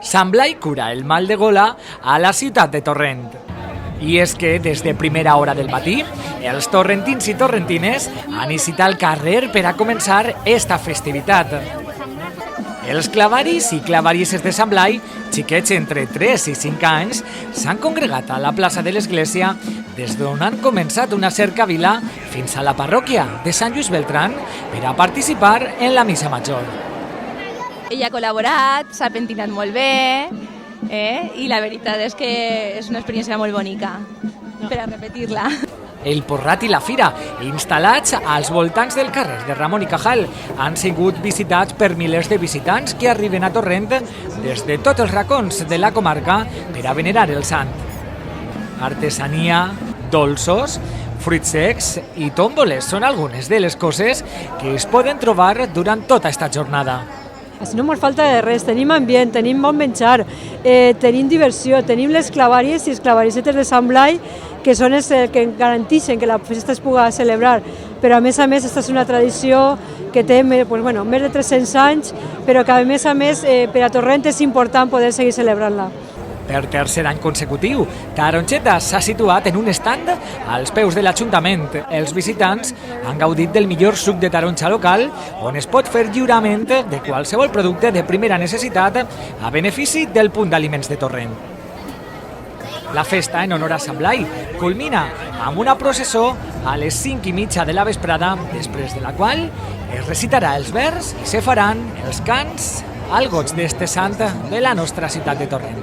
Sant Blai cura el mal de gola a la ciutat de Torrent. I és que des de primera hora del matí, els torrentins i torrentines han eixit al carrer per a començar esta festivitat. Els clavaris i clavarisses de Sant Blai, xiquets entre 3 i 5 anys, s'han congregat a la plaça de l'església des d'on han començat una cercavila fins a la parròquia de Sant Lluís Beltrán per a participar en la missa major. Ella ha col·laborat, s'ha pentinat molt bé, i la veritat és que és una experiència molt bonica per a repetir-la. El Porrat i la Fira, instal·lats als voltants del carrer de Ramon i Cajal, han sigut visitats per milers de visitants que arriben a Torrent des de tots els racons de la comarca per a venerar el sant. Artesania, dolços, fruits secs i tòmboles són algunes de les coses que es poden trobar durant tota aquesta jornada. Així no ens falta de res, tenim ambient, tenim bon menjar, tenim diversió, tenim les clavaries i les clavarissetes de Sant Blai, que són els que garanteixen que la festa es pugui celebrar. Però a més, aquesta és una tradició que té més de 300 anys, però que a més, per a Torrent és important poder seguir celebrant-la. Per tercer any consecutiu, Taronxeta s'ha situat en un estand als peus de l'Ajuntament. Els visitants han gaudit del millor suc de taronxa local, on es pot fer lliurament de qualsevol producte de primera necessitat a benefici del punt d'aliments de Torrent. La festa en honor a Sant Blai culmina amb una processó a les 5:30 de la vesprada, després de la qual es recitarà els vers i se faran els cants al goig d'este sant de la nostra ciutat de Torrent.